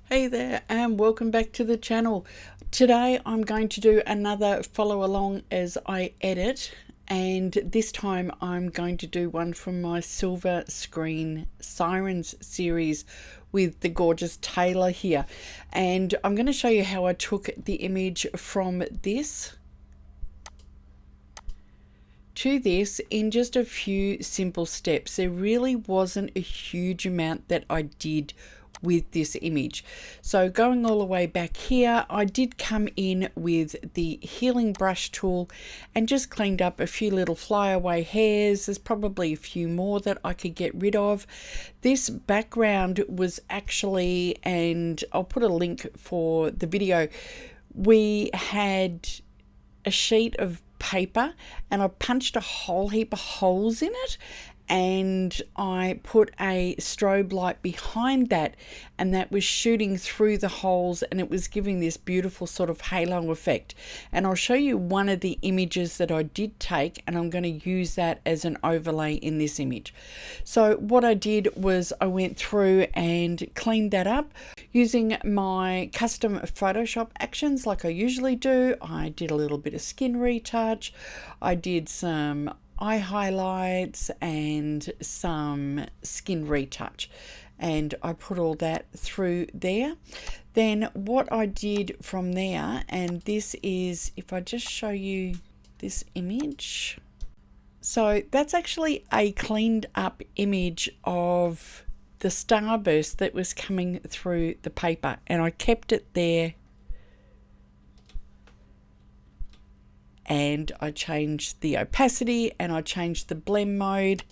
Hey there and welcome back to the channel. Today I'm going to do another follow along as I edit, and this time I'm going to do one from my Silver Screen Sirens series with the gorgeous Tayla here. And I'm going to show you how I took the image from this to this in just a few simple steps. There really wasn't a huge amount that I did with this image. So going all the way back here, I did come in with the healing brush tool and just cleaned up a few little flyaway hairs. There's probably a few more that I could get rid of. This background was actually, and I'll put a link for the video, we had a sheet of paper and I punched a whole heap of holes in it, and I put a strobe light behind that, and that was shooting through the holes and it was giving this beautiful sort of halo effect. And I'll show you one of the images that I did take, and I'm going to use that as an overlay in this image. So what I did was I went through and cleaned that up using my custom Photoshop actions like I usually do. I did a little bit of skin retouch, I did some eye highlights and some skin retouch, and I put all that through there. Then what I did from there, and this is, if I just show you this image, so that's actually a cleaned up image of the starburst that was coming through the paper, and I kept it there. And I changed the opacity and I changed the blend mode,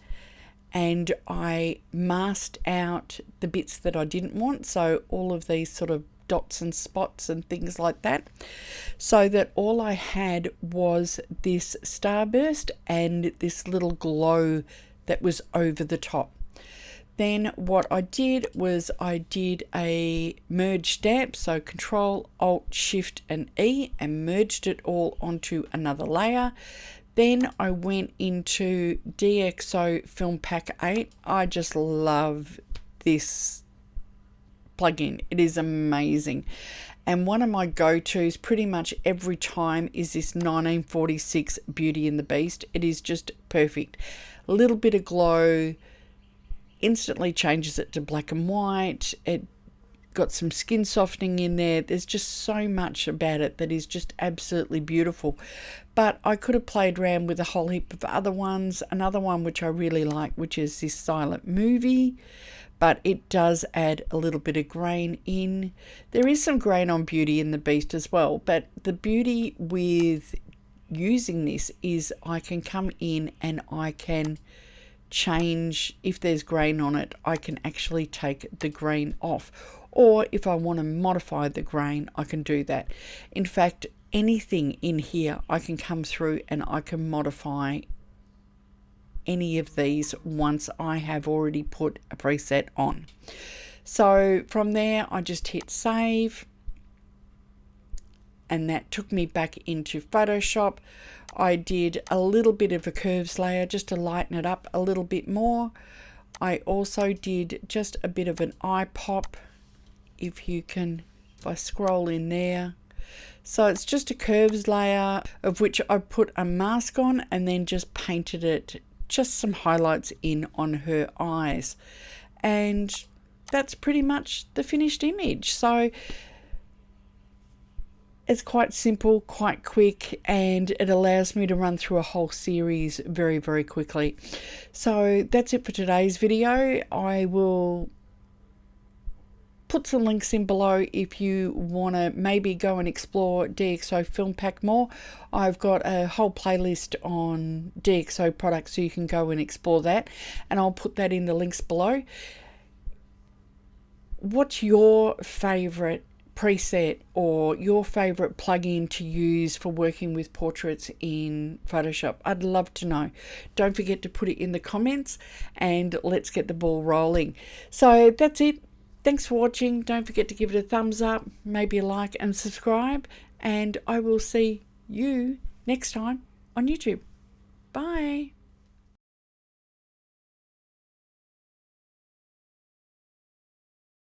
and I masked out the bits that I didn't want, so all of these sort of dots and spots and things like that, so that all I had was this starburst and this little glow that was over the top. Then what I did was I did a merge stamp, so Control Alt Shift and E, and merged it all onto another layer. Then I went into DxO FilmPack 8. I just love this plugin. It is amazing. And one of my go-tos pretty much every time is this 1946 Beauty and the Beast. It is just perfect. A little bit of glow, instantly changes it to black and white. It got some skin softening in there. There's just so much about it that is just absolutely beautiful. But I could have played around with a whole heap of other ones. Another one which I really like, which is this silent movie, but it does add a little bit of grain in. There is some grain on Beauty and the Beast as well, but the beauty with using this is I can come in and I can change, if there's grain on it, I can actually take the grain off, or if I want to modify the grain, I can do that. In fact, anything in here I can come through and I can modify any of these once I have already put a preset on. So from there I just hit save, and that took me back into Photoshop. I did a little bit of a curves layer just to lighten it up a little bit more. I also did just a bit of an eye pop, if I scroll in there. So it's just a curves layer of which I put a mask on and then just painted it, just some highlights in on her eyes. And that's pretty much the finished image. So it's quite simple, quite quick, and it allows me to run through a whole series very, very quickly. So that's it for today's video. I will put some links in below if you want to maybe go and explore DxO FilmPack more. I've got a whole playlist on DxO products, so you can go and explore that, and I'll put that in the links below. What's your favorite preset or your favorite plugin to use for working with portraits in Photoshop? I'd love to know. Don't forget to put it in the comments, and let's get the ball rolling. So that's it. Thanks for watching. Don't forget to give it a thumbs up, maybe a like and subscribe, and I will see you next time on YouTube. Bye.